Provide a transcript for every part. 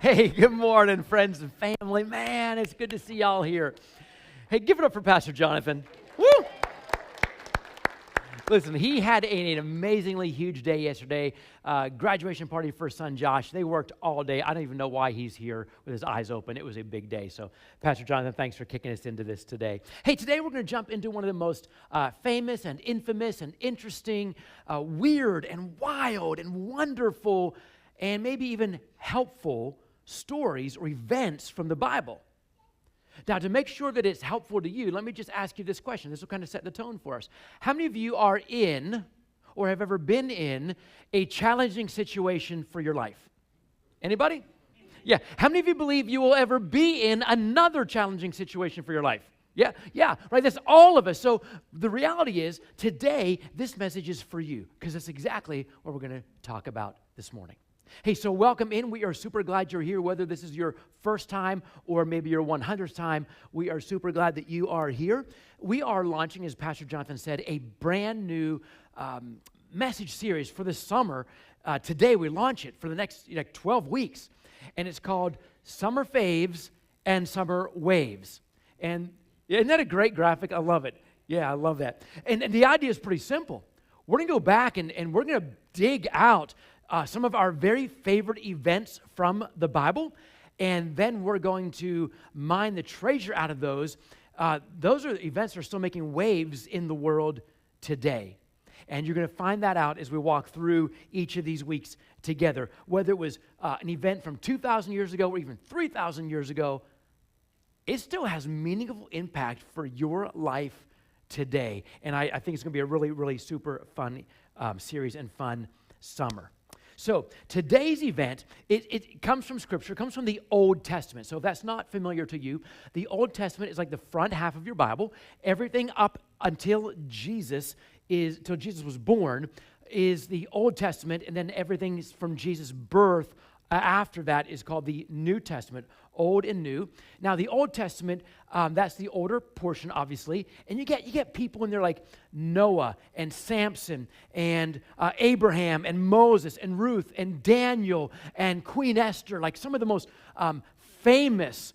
Hey, good morning, friends and family. Man, it's good to see y'all here. Hey, give it up for Pastor Jonathan. Woo! Listen, he had an amazingly huge day yesterday. Graduation party for his son Josh. They worked all day. I don't even know why he's here with his eyes open. It was a big day. So, Pastor Jonathan, thanks for kicking us into this today. Hey, today we're going to jump into one of the most famous and infamous and interesting, weird and wild and wonderful and maybe even helpful stories or events from the Bible. Now, to make sure that it's helpful to you, let me just ask you this question. This will kind of set the tone for us. How many of you are in or have ever been in a challenging situation for your life? Anybody? Yeah. How many of you believe you will ever be in another challenging situation for your life? Yeah, right, that's all of us. So the reality is, today, this message is for you, because that's exactly what we're going to talk about this morning. Hey, so welcome in. We are super glad you're here, whether this is your first time or maybe your 100th time. We are super glad that you are here. We are launching, as Pastor Jonathan said, a brand new message series for the summer. Today we launch it for the next 12 weeks, and it's called Summer Faves and Summer Waves. And isn't that a great graphic? I love it. Yeah, I love that. And the idea is pretty simple. We're going to go back and we're going to dig out some of our very favorite events from the Bible, and then we're going to mine the treasure out of those. Those are events that are still making waves in the world today. And you're going to find that out as we walk through each of these weeks together. Whether it was an event from 2,000 years ago or even 3,000 years ago, it still has meaningful impact for your life today. And I think it's going to be a really, really super fun series and fun summer. So today's event, it comes from Scripture, comes from the Old Testament. So if that's not familiar to you, the Old Testament is like the front half of your Bible. Everything up until Jesus was born is the Old Testament, and then everything from Jesus' birth after that is called the New Testament, Old and New. Now, the Old Testament, that's the older portion, obviously, and you get people in there like Noah and Samson and Abraham and Moses and Ruth and Daniel and Queen Esther, like some of the most famous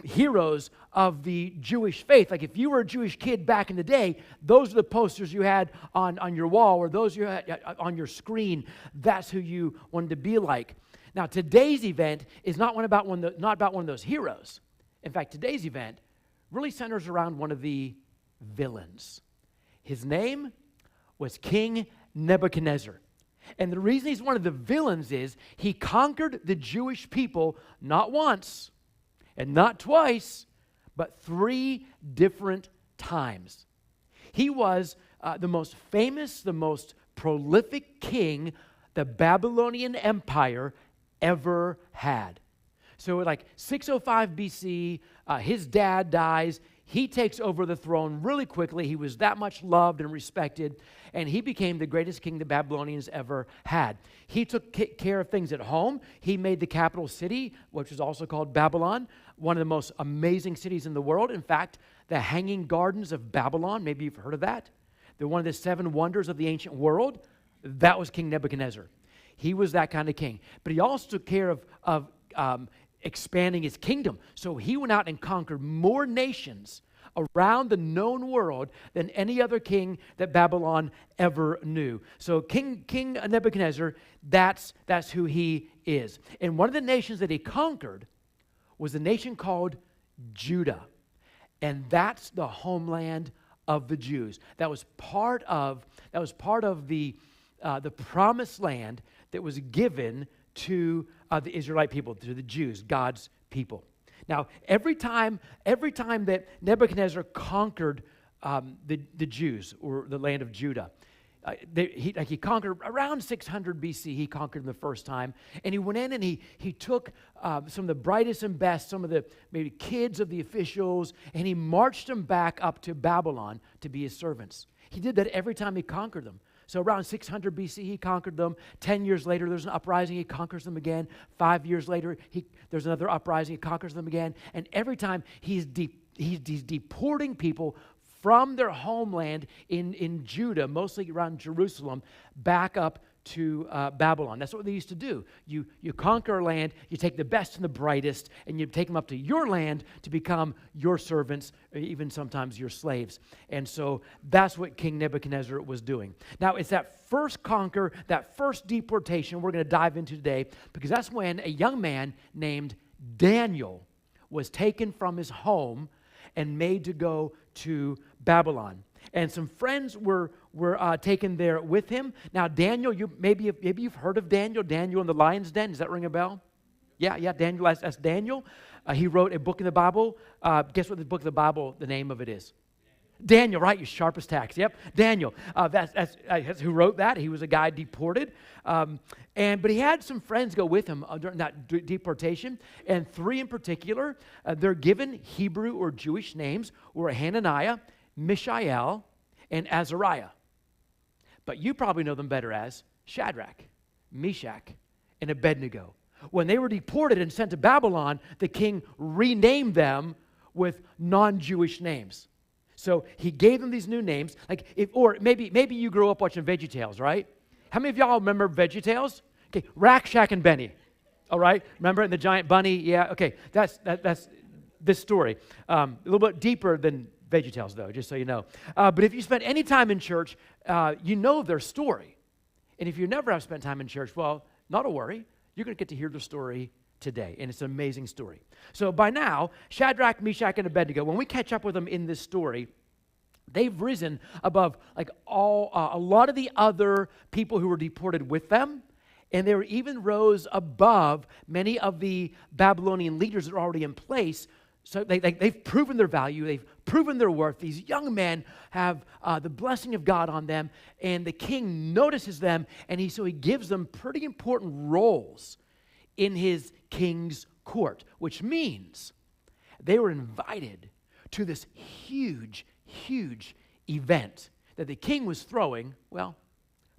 heroes of the Jewish faith. Like if you were a Jewish kid back in the day, those are the posters you had on your wall or those you had on your screen. That's who you wanted to be like. Now, today's event is not about one of those heroes. In fact, today's event really centers around one of the villains. His name was King Nebuchadnezzar. And the reason he's one of the villains is he conquered the Jewish people not once and not twice, but 3 different times. He was the most famous, the most prolific king the Babylonian Empire ever had. So like 605 BC, his dad dies. He takes over the throne really quickly. He was that much loved and respected, and he became the greatest king the Babylonians ever had. He took care of things at home. He made the capital city, which is also called Babylon, one of the most amazing cities in the world. In fact, the Hanging Gardens of Babylon, maybe you've heard of that. They're one of the 7 wonders of the ancient world. That was King Nebuchadnezzar. He was that kind of king. But he also took care of expanding his kingdom. So he went out and conquered more nations around the known world than any other king that Babylon ever knew. So King Nebuchadnezzar, that's who he is. And one of the nations that he conquered was a nation called Judah. And that's the homeland of the Jews. That was part of the promised land that was given to the Israelite people, to the Jews, God's people. Now, every time that Nebuchadnezzar conquered the Jews or the land of Judah, he conquered around 600 BC. He conquered them the first time, and he went in and he took some of the brightest and best, some of the maybe kids of the officials, and he marched them back up to Babylon to be his servants. He did that every time he conquered them. So around 600 BC, he conquered them. 10 years later, there's an uprising. He conquers them again. 5 years later, there's another uprising. He conquers them again. And every time, he's deporting people from their homeland in Judah, mostly around Jerusalem, back up to Babylon. That's what they used to do. You conquer a land, you take the best and the brightest, and you take them up to your land to become your servants, or even sometimes your slaves. And so that's what King Nebuchadnezzar was doing. Now, it's that first conquer, that first deportation we're going to dive into today, because that's when a young man named Daniel was taken from his home and made to go to Babylon. And some friends were taken there with him. Now, Daniel, maybe you've heard of Daniel. Daniel in the lion's den. Does that ring a bell? Yeah, Daniel. That's Daniel. He wrote a book in the Bible. Guess what the book of the Bible, the name of it is? Daniel, right? You sharp as tacks. Yep, Daniel. That's who wrote that. He was a guy deported. But he had some friends go with him during that deportation. And 3 in particular, they're given Hebrew or Jewish names, were Hananiah, Mishael, and Azariah. But you probably know them better as Shadrach, Meshach, and Abednego. When they were deported and sent to Babylon, the king renamed them with non-Jewish names. So he gave them these new names. Or maybe you grew up watching VeggieTales, right? How many of y'all remember VeggieTales? Okay, Rack, Shack, and Benny. All right, remember the giant bunny? Yeah. Okay, that's this story. A little bit deeper than VeggieTales, though, just so you know. But if you spent any time in church, you know their story. And if you never have spent time in church, well, not a worry. You're going to get to hear their story today, and it's an amazing story. So by now, Shadrach, Meshach, and Abednego, when we catch up with them in this story, they've risen above a lot of the other people who were deported with them, and they were even rose above many of the Babylonian leaders that are already in place. So they've proven their value. They've proven their worth. These young men have the blessing of God on them, and the king notices them, and so he gives them pretty important roles in his king's court, which means they were invited to this huge, huge event that the king was throwing, well,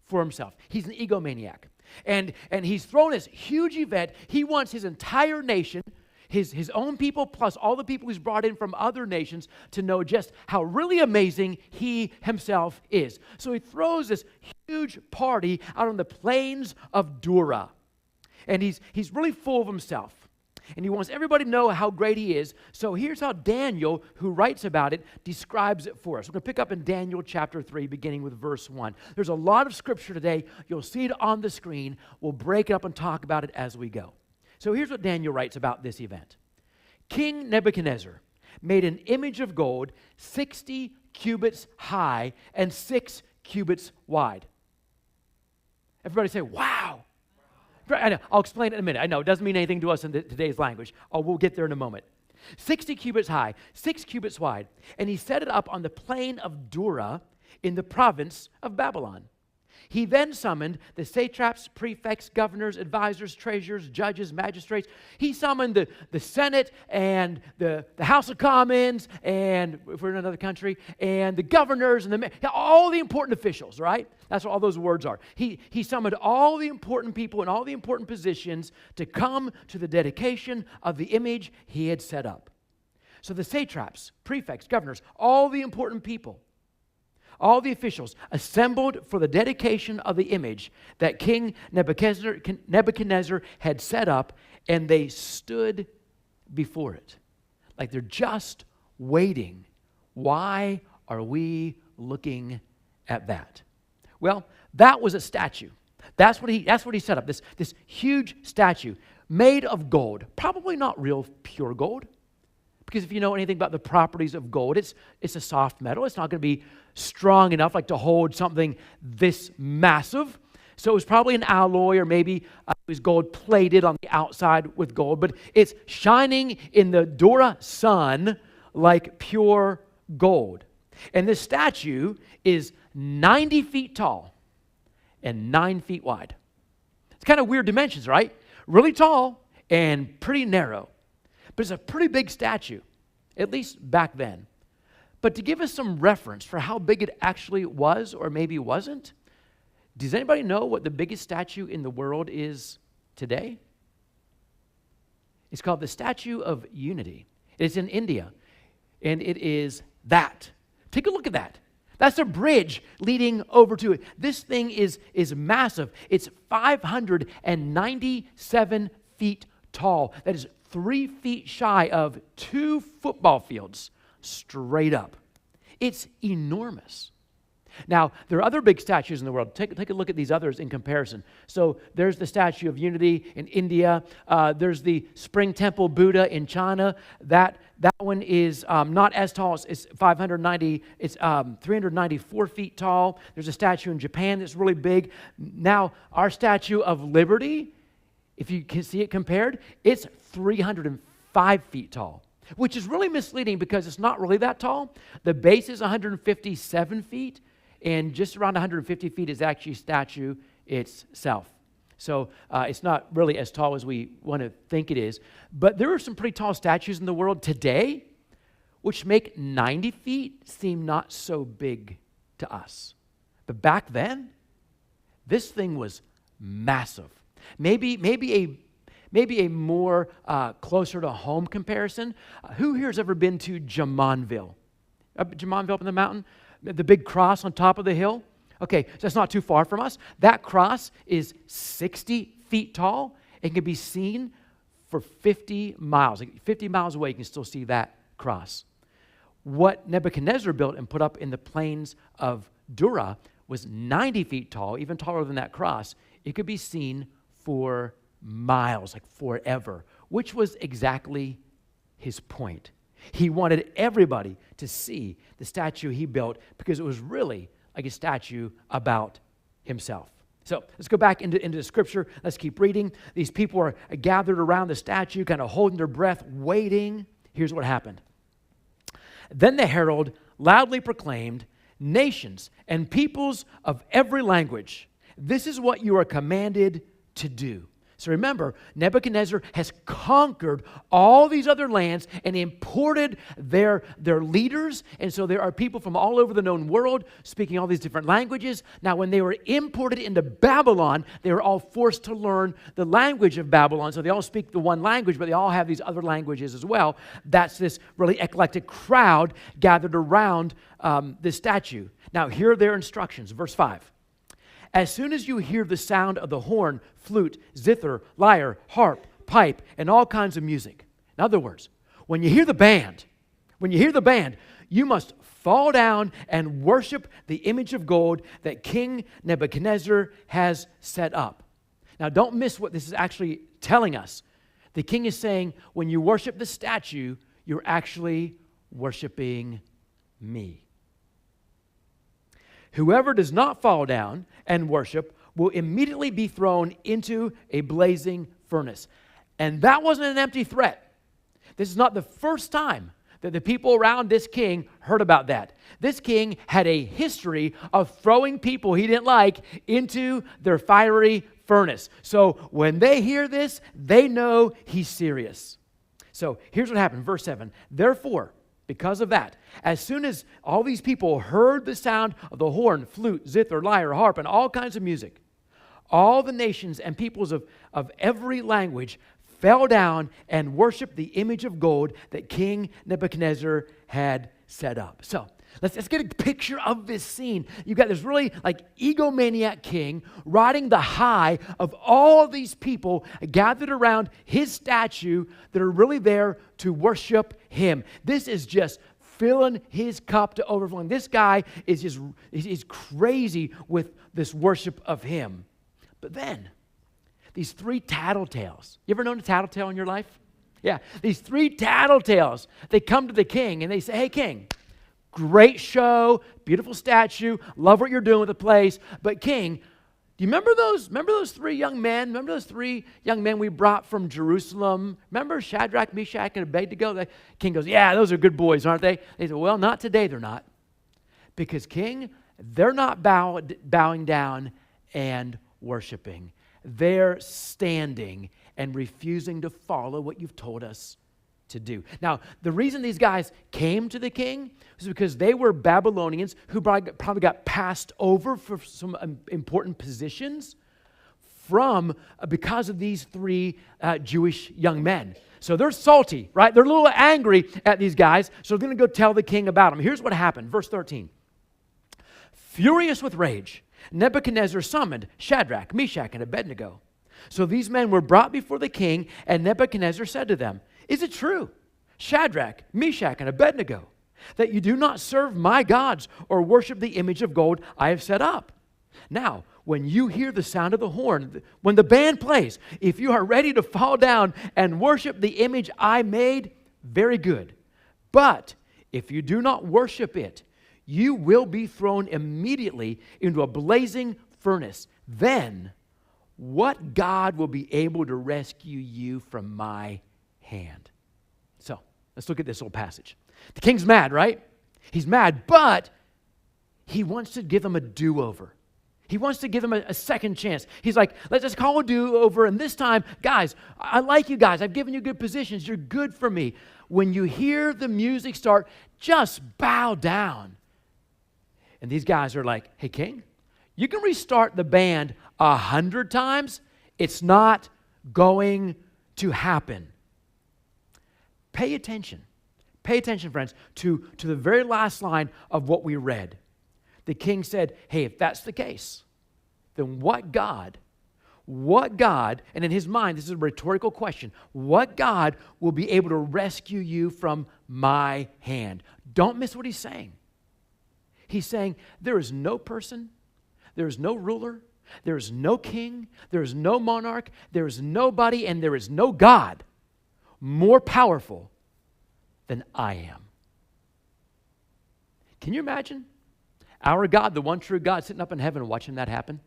for himself. He's an egomaniac. And he's thrown this huge event. He wants his entire nation, his own people, plus all the people he's brought in from other nations to know just how really amazing he himself is. So he throws this huge party out on the plains of Dura. And he's really full of himself. And he wants everybody to know how great he is. So here's how Daniel, who writes about it, describes it for us. We're going to pick up in Daniel chapter 3, beginning with verse 1. There's a lot of scripture today. You'll see it on the screen. We'll break it up and talk about it as we go. So here's what Daniel writes about this event. King Nebuchadnezzar made an image of gold 60 cubits high and 6 cubits wide. Everybody say, wow. I know, I'll explain it in a minute. I know it doesn't mean anything to us in today's language. We'll get there in a moment. 60 cubits high, 6 cubits wide. And he set it up on the plain of Dura in the province of Babylon. He then summoned the satraps, prefects, governors, advisors, treasurers, judges, magistrates. He summoned the Senate and the House of Commons, and if we're in another country, and the governors and all the important officials, right? That's what all those words are. He summoned all the important people in all the important positions to come to the dedication of the image he had set up. So the satraps, prefects, governors, all the important people, all the officials assembled for the dedication of the image that King Nebuchadnezzar had set up, and they stood before it. Like they're just waiting. Why are we looking at that? Well, that was a statue. That's what he set up, this huge statue made of gold. Probably not real pure gold, because if you know anything about the properties of gold, it's a soft metal. It's not going to be strong enough to hold something this massive. So it was probably an alloy, or maybe it was gold plated on the outside with gold, but it's shining in the Dura sun like pure gold. And this statue is 90 feet tall and 9 feet wide. It's kind of weird dimensions, right? Really tall and pretty narrow. But it's a pretty big statue, at least back then. But to give us some reference for how big it actually was, or maybe wasn't, does anybody know what the biggest statue in the world is today? It's called the Statue of Unity. It's in India, and it is that. Take a look at that. That's a bridge leading over to it. This thing is massive. It's 597 feet tall. That is 3 feet shy of 2 football fields straight up. It's enormous. Now, there are other big statues in the world. Take a look at these others in comparison. So there's the Statue of Unity in India. There's the Spring Temple Buddha in China. That one is not as tall. It's 394 feet tall. There's a statue in Japan that's really big. Now, our Statue of Liberty, if you can see it compared, it's 305 feet tall, which is really misleading because it's not really that tall. The base is 157 feet, and just around 150 feet is actually statue itself. So it's not really as tall as we want to think it is. But there are some pretty tall statues in the world today, which make 90 feet seem not so big to us. But back then, this thing was massive. Maybe a more closer to home comparison. Who here has ever been to Jamonville? Jamonville up in the mountain? The big cross on top of the hill? Okay, so that's not too far from us. That cross is 60 feet tall. It can be seen for 50 miles. Like 50 miles away, you can still see that cross. What Nebuchadnezzar built and put up in the plains of Dura was 90 feet tall, even taller than that cross. It could be seen for miles, like forever, which was exactly his point. He wanted everybody to see the statue he built because it was really like a statue about himself. So let's go back into the scripture. Let's keep reading. These people are gathered around the statue, kind of holding their breath, waiting. Here's what happened. Then the herald loudly proclaimed, "Nations and peoples of every language, this is what you are commanded to do." So remember, Nebuchadnezzar has conquered all these other lands and imported their leaders. And so there are people from all over the known world speaking all these different languages. Now, when they were imported into Babylon, they were all forced to learn the language of Babylon. So they all speak the one language, but they all have these other languages as well. That's this really eclectic crowd gathered around this statue. Now, here are their instructions. Verse 5. As soon as you hear the sound of the horn, flute, zither, lyre, harp, pipe, and all kinds of music. In other words, when you hear the band, you must fall down and worship the image of gold that King Nebuchadnezzar has set up. Now, don't miss what this is actually telling us. The king is saying, when you worship the statue, you're actually worshiping me. Whoever does not fall down and worship will immediately be thrown into a blazing furnace. And that wasn't an empty threat. This is not the first time that the people around this king heard about that. This king had a history of throwing people he didn't like into their fiery furnace. So when they hear this, they know he's serious. So here's what happened, verse 7. Therefore, because of that, as soon as all these people heard the sound of the horn, flute, zither, lyre, harp, and all kinds of music, all the nations and peoples of every language fell down and worshiped the image of gold that King Nebuchadnezzar had set up. So let's get a picture of this scene. You've got this really like egomaniac king riding the high of all these people gathered around his statue that are really there to worship him. This is just filling his cup to overflowing. This guy is he's crazy with this worship of him. But then, these 3 tattletales. You ever known a tattletale in your life? Yeah, these 3 tattletales. They come to the king and they say, "Hey, king, great show, beautiful statue, love what you're doing with the place. But king, do you remember those 3 young men? Remember those 3 young men we brought from Jerusalem? Remember Shadrach, Meshach, and Abednego?" The king goes, "Yeah, those are good boys, aren't they?" They say, "Well, not today, they're not. Because king, they're not bowing down and worshiping. They're standing and refusing to follow what you've told us to do." Now, the reason these guys came to the king was because they were Babylonians who probably got passed over for some important positions because of these 3 Jewish young men. So they're salty, right? They're a little angry at these guys, so they're going to go tell the king about them. Here's what happened, verse 13. Furious with rage, Nebuchadnezzar summoned Shadrach, Meshach, and Abednego. So these men were brought before the king, and Nebuchadnezzar said to them, "Is it true, Shadrach, Meshach, and Abednego, that you do not serve my gods or worship the image of gold I have set up? Now, when you hear the sound of the horn, when the band plays, if you are ready to fall down and worship the image I made, very good. But if you do not worship it, you will be thrown immediately into a blazing furnace. Then what God will be able to rescue you from my hand?" So, let's look at this little passage. The king's mad, right? He's mad, but he wants to give them a do-over. He wants to give them a second chance. He's like, let's just call a do-over, and this time, guys, I like you guys. I've given you good positions. You're good for me. When you hear the music start, just bow down. And these guys are like, "Hey, king, you can restart the band 100 times. It's not going to happen." Pay attention. Pay attention, friends, to the very last line of what we read. The king said, "Hey, if that's the case, then what God, and in his mind, this is a rhetorical question, what God will be able to rescue you from my hand?" Don't miss what he's saying. He's saying there is no person, there is no ruler, there is no king, there is no monarch, there is nobody, and there is no God more powerful than I am. Can you imagine our God, the one true God, sitting up in heaven watching that happen?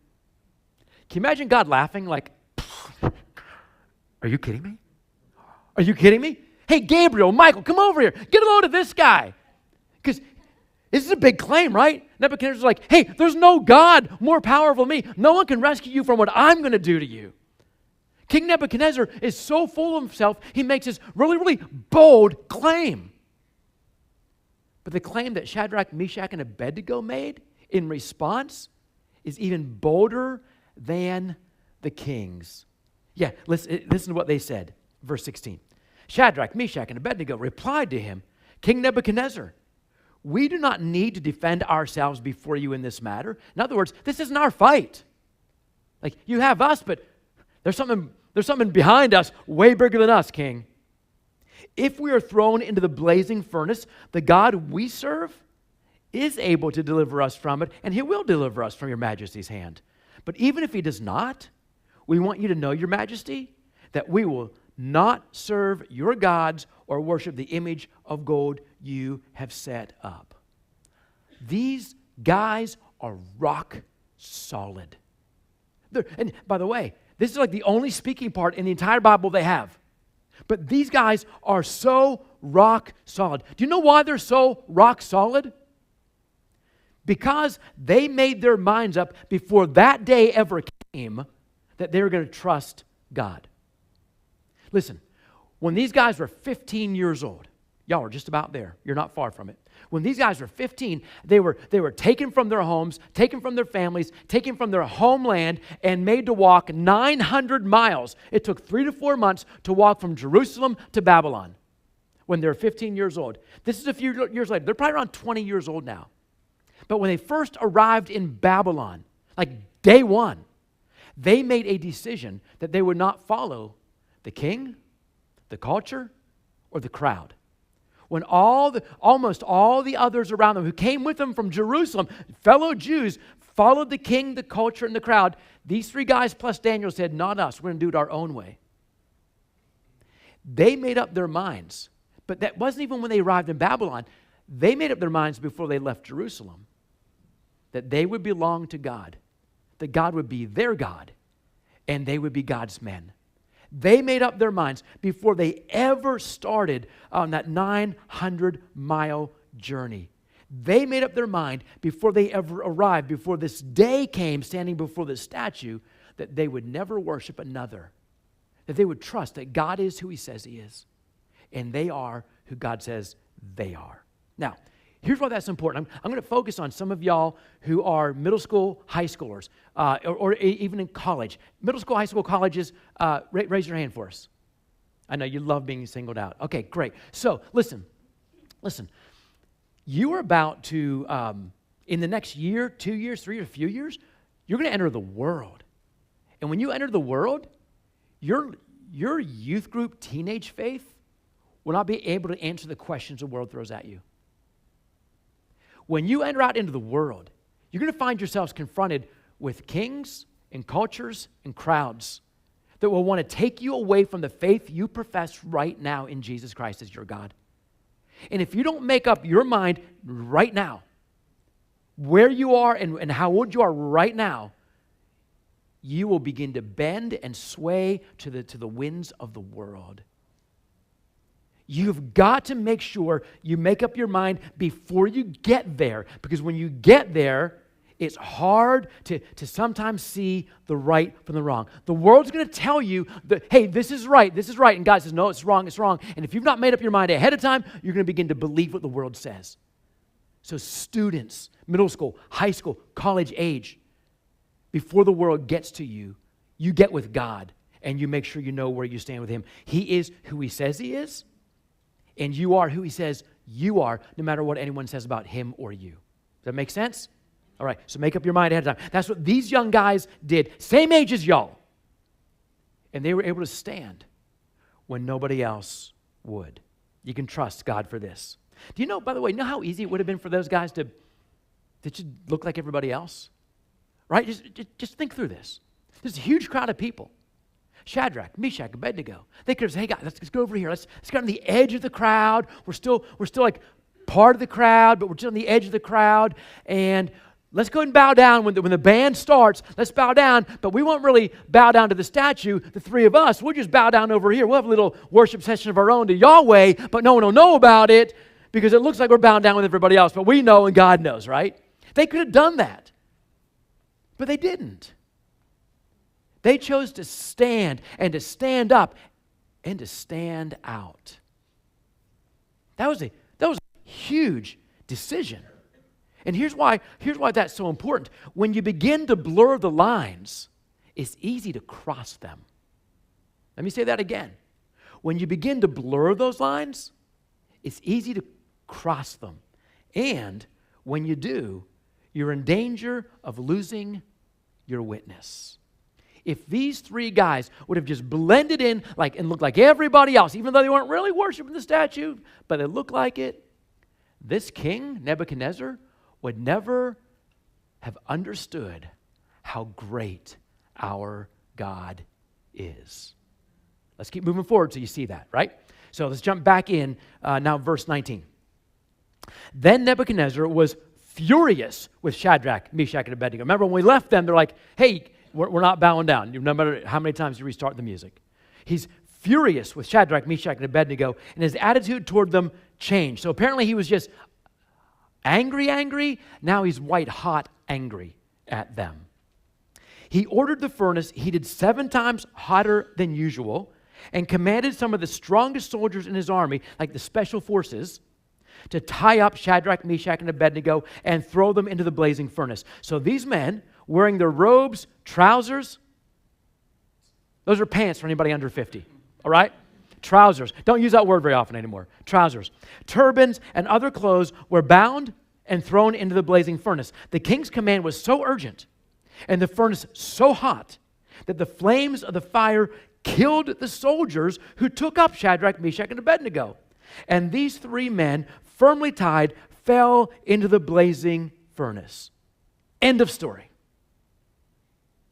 Can you imagine God laughing like, "Are you kidding me? Are you kidding me? Hey, Gabriel, Michael, come over here. Get a load of this guy." Because this is a big claim, right? Nebuchadnezzar's like, "Hey, there's no God more powerful than me. No one can rescue you from what I'm going to do to you." King Nebuchadnezzar is so full of himself, he makes this really, really bold claim. But the claim that Shadrach, Meshach, and Abednego made in response is even bolder than the king's. Yeah, listen to what they said. Verse 16. Shadrach, Meshach, and Abednego replied to him, "King Nebuchadnezzar, we do not need to defend ourselves before you in this matter." In other words, this isn't our fight. Like, you have us, but there's something behind us way bigger than us, king. If we are thrown into the blazing furnace, the God we serve is able to deliver us from it, and he will deliver us from your majesty's hand. But even if he does not, we want you to know, your majesty, that we will not serve your gods or worship the image of gold you have set up. These guys are rock solid. And by the way, this is like the only speaking part in the entire Bible they have. But these guys are so rock solid. Do you know why they're so rock solid? Because they made their minds up before that day ever came that they were going to trust God. Listen, when these guys were 15 years old, y'all are just about there. You're not far from it. When these guys were 15, they were taken from their homes, taken from their families, taken from their homeland, and made to walk 900 miles. It took 3 to 4 months to walk from Jerusalem to Babylon when they were 15 years old. This is a few years later. They're probably around 20 years old now. But when they first arrived in Babylon, like day one, they made a decision that they would not follow the king, the culture, or the crowd. When almost all the others around them who came with them from Jerusalem, fellow Jews, followed the king, the culture, and the crowd, these three guys plus Daniel said, "Not us, we're going to do it our own way." They made up their minds, but that wasn't even when they arrived in Babylon. They made up their minds before they left Jerusalem that they would belong to God, that God would be their God, and they would be God's men. They made up their minds before they ever started on that 900-mile journey. They made up their mind before they ever arrived, before this day came, standing before the statue, that they would never worship another, that they would trust that God is who he says he is, and they are who God says they are. Now, here's why that's important. I'm going to focus on some of y'all who are middle school, high schoolers, or even in college. Middle school, high school, colleges, raise your hand for us. I know you love being singled out. Okay, great. So listen. You are about to in the next year, 2 years, 3 or few years, you're going to enter the world. And when you enter the world, your youth group teenage faith will not be able to answer the questions the world throws at you. When you enter out into the world, you're going to find yourselves confronted with kings and cultures and crowds that will want to take you away from the faith you profess right now in Jesus Christ as your God. And if you don't make up your mind right now, where you are and how old you are right now, you will begin to bend and sway to the winds of the world. You've got to make sure you make up your mind before you get there, because when you get there, it's hard to sometimes see the right from the wrong. The world's going to tell you that, hey, this is right, and God says, no, it's wrong. And if you've not made up your mind ahead of time, you're going to begin to believe what the world says. So students, middle school, high school, college age, before the world gets to you, you get with God, and you make sure you know where you stand with Him. He is who He says He is, and you are who He says you are, no matter what anyone says about Him or you. Does that make sense? All right, so make up your mind ahead of time. That's what these young guys did, same age as y'all. And they were able to stand when nobody else would. You can trust God for this. Do you know, by the way, how easy it would have been for those guys to just look like everybody else? Right? Just think through this. There's a huge crowd of people. Shadrach, Meshach, Abednego. They could have said, hey, guys, let's go over here. Let's get on the edge of the crowd. We're still like part of the crowd, but we're just on the edge of the crowd. And let's go ahead and bow down. When the band starts, let's bow down. But we won't really bow down to the statue, the three of us. We'll just bow down over here. We'll have a little worship session of our own to Yahweh, but no one will know about it because it looks like we're bowing down with everybody else. But we know and God knows, right? They could have done that. But they didn't. They chose to stand and to stand up and to stand out. That was a huge decision. And here's why that's so important. When you begin to blur the lines, it's easy to cross them. Let me say that again. When you begin to blur those lines, it's easy to cross them. And when you do, you're in danger of losing your witness. If these three guys would have just blended in and looked like everybody else, even though they weren't really worshiping the statue, but they looked like it, this king, Nebuchadnezzar, would never have understood how great our God is. Let's keep moving forward so you see that, right? So let's jump back in now, verse 19. Then Nebuchadnezzar was furious with Shadrach, Meshach, and Abednego. Remember when we left them, they're like, hey, we're not bowing down, no matter how many times you restart the music. He's furious with Shadrach, Meshach, and Abednego, and his attitude toward them changed. So apparently he was just angry. Now he's white-hot angry at them. He ordered the furnace heated 7 times hotter than usual and commanded some of the strongest soldiers in his army, like the special forces, to tie up Shadrach, Meshach, and Abednego and throw them into the blazing furnace. So these men, wearing their robes, trousers, those are pants for anybody under 50, all right? Trousers. Don't use that word very often anymore. Trousers. Turbans and other clothes were bound and thrown into the blazing furnace. The king's command was so urgent and the furnace so hot that the flames of the fire killed the soldiers who took up Shadrach, Meshach, and Abednego. And these 3 men, firmly tied, fell into the blazing furnace. End of story.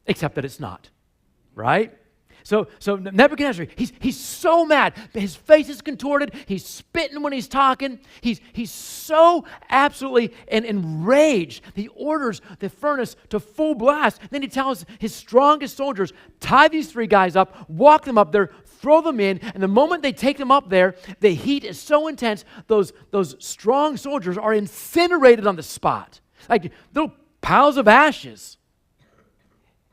Except that it's not, right? So Nebuchadnezzar, he's so mad. His face is contorted. He's spitting when he's talking. He's so absolutely enraged. He orders the furnace to full blast. Then he tells his strongest soldiers, tie these 3 guys up, walk them up there, throw them in, and the moment they take them up there, the heat is so intense, those strong soldiers are incinerated on the spot. Like little piles of ashes.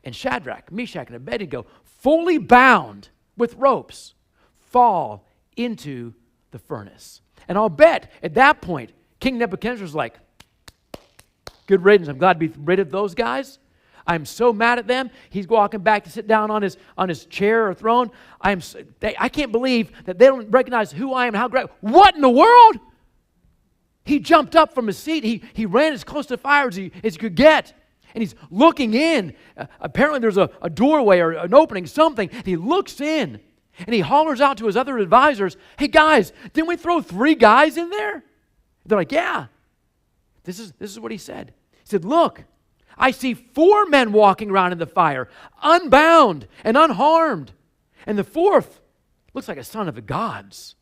And Shadrach, Meshach, and Abednego, fully bound with ropes, fall into the furnace. And I'll bet at that point, King Nebuchadnezzar's like, good riddance. I'm glad to be rid of those guys. I'm so mad at them. He's walking back to sit down on his chair or throne. I can't believe that they don't recognize who I am and how great. What in the world? he jumped up from his seat. He ran as close to the fire as he could get. And he's looking in. Apparently there's a doorway or an opening, something. And he looks in. And he hollers out to his other advisors, hey guys, didn't we throw 3 guys in there? They're like, yeah. This is what he said. He said, look, I see 4 men walking around in the fire, unbound and unharmed. And the 4th looks like a son of the gods.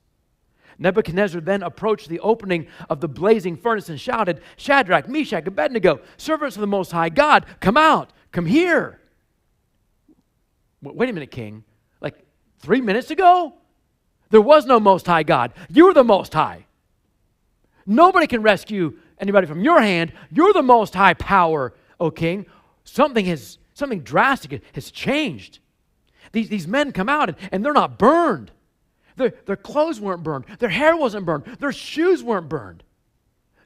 Nebuchadnezzar then approached the opening of the blazing furnace and shouted, Shadrach, Meshach, Abednego, servants of the Most High God, come out, come here. Wait a minute, king. Like 3 minutes ago, there was no Most High God. You were the Most High. Nobody can rescue anybody from your hand. You're the Most High power, O king. Something drastic has changed. These men come out and they're not burned. Their clothes weren't burned. Their hair wasn't burned. Their shoes weren't burned.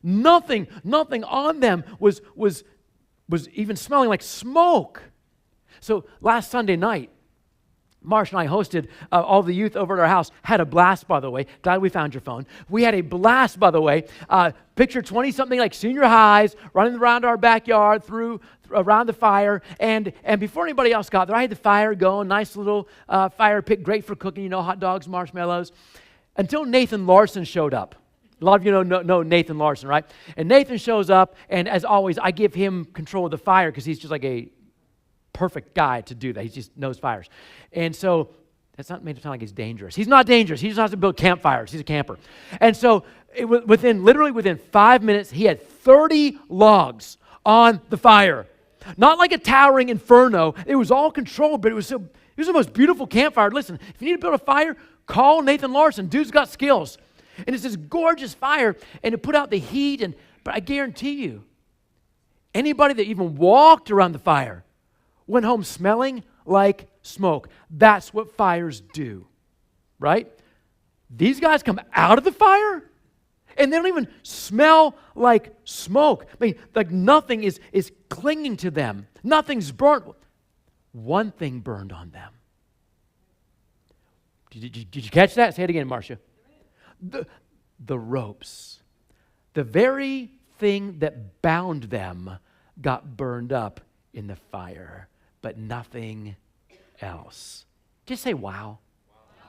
Nothing on them was even smelling like smoke. So last Sunday night, Marsh and I hosted all the youth over at our house. Had a blast, by the way. Glad we found your phone. We had a blast, by the way. Picture 20-something like senior highs running around our backyard around the fire. And before anybody else got there, I had the fire going. Nice little fire pit, great for cooking, hot dogs, marshmallows. Until Nathan Larson showed up. A lot of you know Nathan Larson, right? And Nathan shows up, and as always, I give him control of the fire because he's just like a perfect guy to do that. He just knows fires. And so that's not made it sound like he's dangerous. He's not dangerous. He just has to build campfires. He's a camper. And so within 5 minutes, he had 30 logs on the fire. Not like a towering inferno. It was all controlled, but it was the most beautiful campfire. Listen, if you need to build a fire, call Nathan Larson. Dude's got skills. And it's this gorgeous fire, and it put out the heat. But I guarantee you, anybody that even walked around the fire went home smelling like smoke. That's what fires do, right? These guys come out of the fire, and they don't even smell like smoke. I mean, like nothing is clinging to them. Nothing's burnt. One thing burned on them. Did you catch that? Say it again, Marcia. The ropes. The very thing that bound them got burned up in the fire, but nothing else. Just say, wow.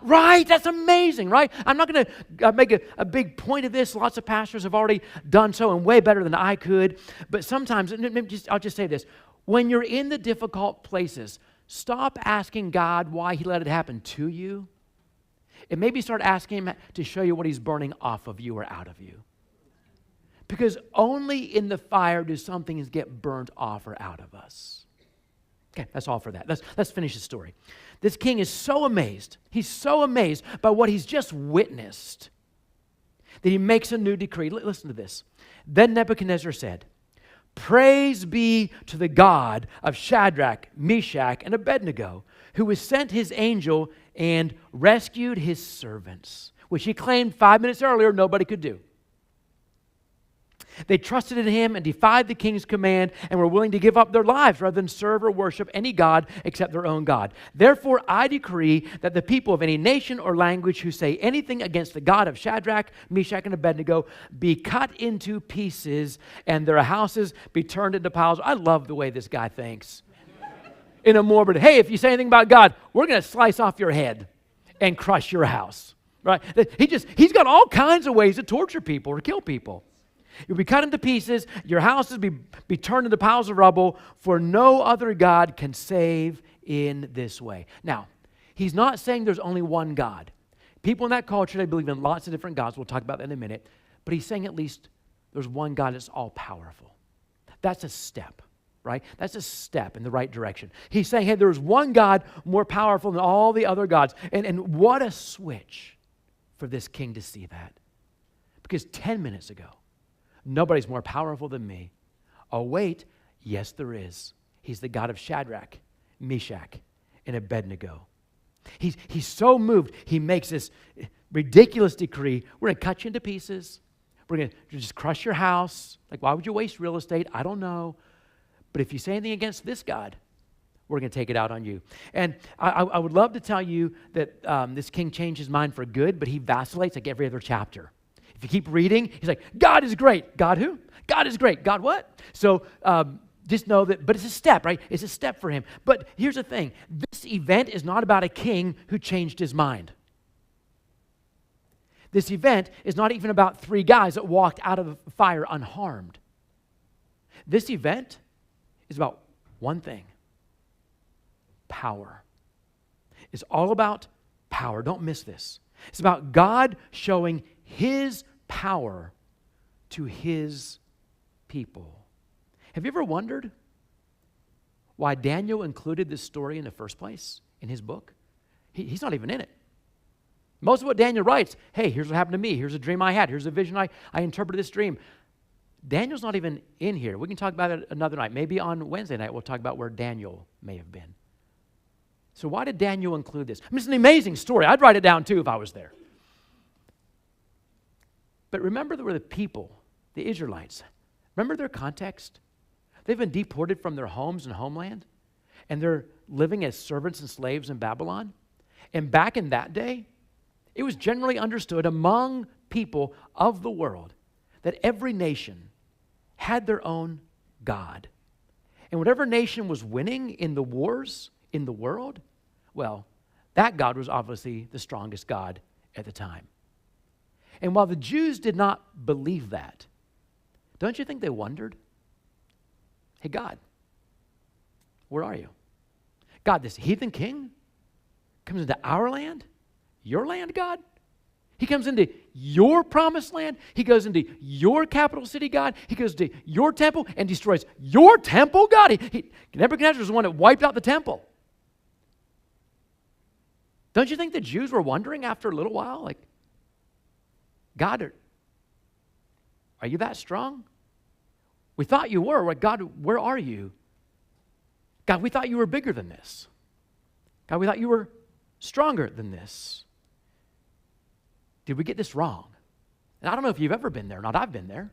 Right? That's amazing, right? I'm not going to make a big point of this. Lots of pastors have already done so and way better than I could. But sometimes, I'll just say this. When you're in the difficult places, stop asking God why he let it happen to you. And maybe start asking him to show you what he's burning off of you or out of you. Because only in the fire do some things get burnt off or out of us. Okay, that's all for that. Let's finish the story. This king is so amazed. He's so amazed by what he's just witnessed that he makes a new decree. Listen to this. Then Nebuchadnezzar said, Praise be to the God of Shadrach, Meshach, and Abednego, who has sent his angel and rescued his servants, which he claimed 5 minutes earlier nobody could do. They trusted in him and defied the king's command and were willing to give up their lives rather than serve or worship any god except their own God. Therefore, I decree that the people of any nation or language who say anything against the God of Shadrach, Meshach, and Abednego be cut into pieces and their houses be turned into piles. I love the way this guy thinks. In a morbid, hey, if you say anything about God, we're going to slice off your head and crush your house. Right? He's got all kinds of ways to torture people or kill people. You'll be cut into pieces, your houses be turned into piles of rubble, for no other God can save in this way. Now, he's not saying there's only one God. People in that culture, they believe in lots of different gods. We'll talk about that in a minute. But he's saying at least there's one God that's all-powerful. That's a step, right? That's a step in the right direction. He's saying, hey, there's one God more powerful than all the other gods. And what a switch for this king to see that. Because 10 minutes ago, nobody's more powerful than me. Oh, wait. Yes, there is. He's the God of Shadrach, Meshach, and Abednego. He's so moved, he makes this ridiculous decree. We're going to cut you into pieces. We're going to just crush your house. Like, why would you waste real estate? I don't know. But if you say anything against this God, we're going to take it out on you. And I would love to tell you that this king changed his mind for good, but he vacillates like every other chapter. you keep reading, he's like, God is great. God who? God is great. God what? So just know that, but it's a step, right? It's a step for him. But here's the thing. This event is not about a king who changed his mind. This event is not even about 3 guys that walked out of the fire unharmed. This event is about one thing: power. It's all about power. Don't miss this. It's about God showing his power to his people. Have you ever wondered why Daniel included this story in the first place in his book? He's not even in it. Most of what Daniel writes, hey, here's what happened to me. Here's a dream I had. Here's a vision I interpreted this dream. Daniel's not even in here. We can talk about it another night. Maybe on Wednesday night we'll talk about where Daniel may have been. So why did Daniel include this? I mean, it's an amazing story. I'd write it down too if I was there. But remember, there were the people, the Israelites. Remember their context? They've been deported from their homes and homeland, and they're living as servants and slaves in Babylon. And back in that day, it was generally understood among people of the world that every nation had their own God. And whatever nation was winning in the wars in the world, well, that God was obviously the strongest God at the time. And while the Jews did not believe that, don't you think they wondered? Hey, God, where are you? God, this heathen king comes into our land, your land, God? He comes into your promised land. He goes into your capital city, God. He goes to your temple and destroys your temple, God. Nebuchadnezzar was the one that wiped out the temple. Don't you think the Jews were wondering after a little while, like, God, are you that strong? We thought you were. God, where are you? God, we thought you were bigger than this. God, we thought you were stronger than this. Did we get this wrong? And I don't know if you've ever been there or not. I've been there.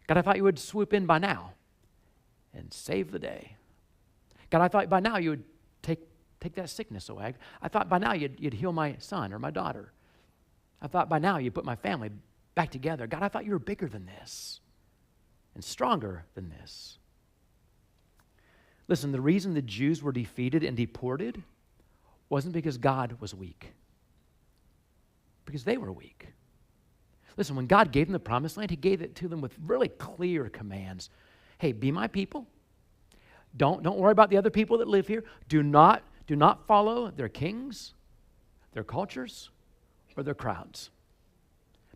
God, I thought you would swoop in by now and save the day. God, I thought by now you would take that sickness away. I thought by now you'd heal my son or my daughter. I thought by now you'd put my family back together. God, I thought you were bigger than this and stronger than this. Listen, the reason the Jews were defeated and deported wasn't because God was weak, because they were weak. Listen, when God gave them the promised land, he gave it to them with really clear commands. Hey, be my people. Don't worry about the other people that live here. Do not follow their kings, their cultures, or their crowds.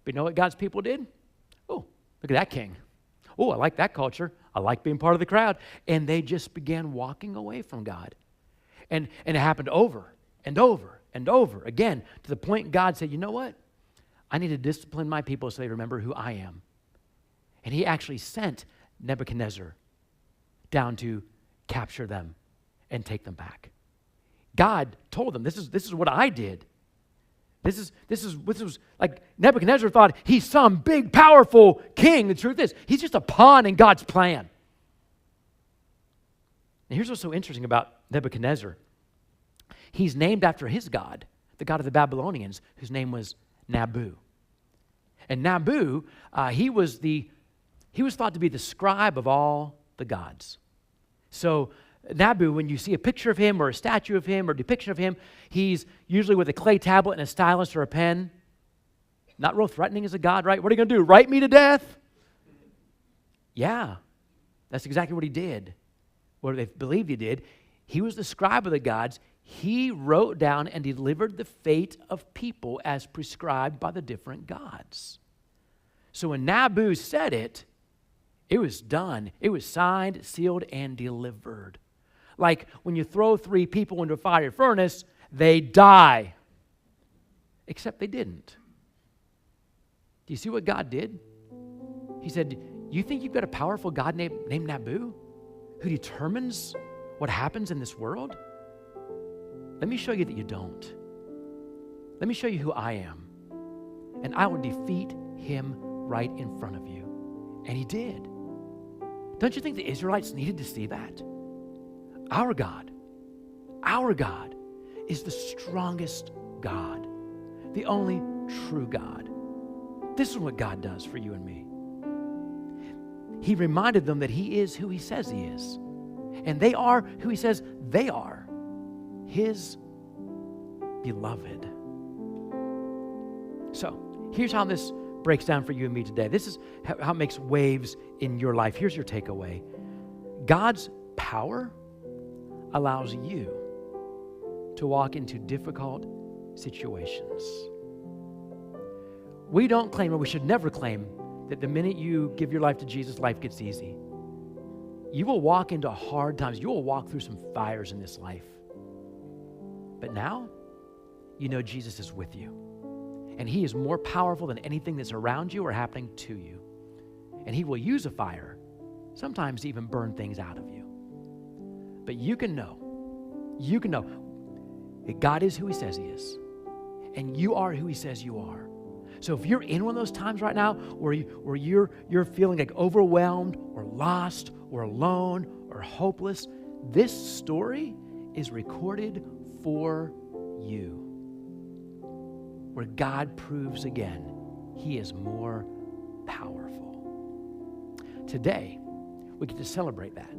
But you know what God's people did? Oh, look at that king. Oh, I like that culture. I like being part of the crowd. And they just began walking away from God. And it happened over and over and over again, to the point God said, you know what? I need to discipline my people so they remember who I am. And he actually sent Nebuchadnezzar down to capture them and take them back. God told them, this is what I did. This was like Nebuchadnezzar thought he's some big, powerful king. The truth is, he's just a pawn in God's plan. And here's what's so interesting about Nebuchadnezzar. He's named after his god, the god of the Babylonians, whose name was Nabu. And Nabu, he was thought to be the scribe of all the gods. So Nabu, when you see a picture of him or a statue of him or depiction of him, he's usually with a clay tablet and a stylus or a pen. Not real threatening as a god, right? What are you going to do, write me to death? Yeah, that's exactly what he did. What they believed he did. He was the scribe of the gods. He wrote down and delivered the fate of people as prescribed by the different gods. So when Nabu said it, it was done. It was signed, sealed, and delivered. Like when you throw 3 people into a fiery furnace, they die. Except they didn't. Do you see what God did? He said, you think you've got a powerful God named Nabu who determines what happens in this world? Let me show you that you don't. Let me show you who I am. And I will defeat him right in front of you. And he did. Don't you think the Israelites needed to see that? Our God is the strongest God, the only true God. This is what God does for you and me. He reminded them that he is who he says he is. And they are who he says they are, his beloved. So here's how this breaks down for you and me today. This is how it makes waves in your life. Here's your takeaway. God's power allows you to walk into difficult situations. We don't claim, or we should never claim, that the minute you give your life to Jesus, life gets easy. You will walk into hard times. You will walk through some fires in this life. But now, you know Jesus is with you. And he is more powerful than anything that's around you or happening to you. And he will use a fire, sometimes to even burn things out of you. But you can know that God is who he says he is. And you are who he says you are. So if you're in one of those times right now where you're feeling like overwhelmed or lost or alone or hopeless, this story is recorded for you, where God proves again he is more powerful. Today, we get to celebrate that.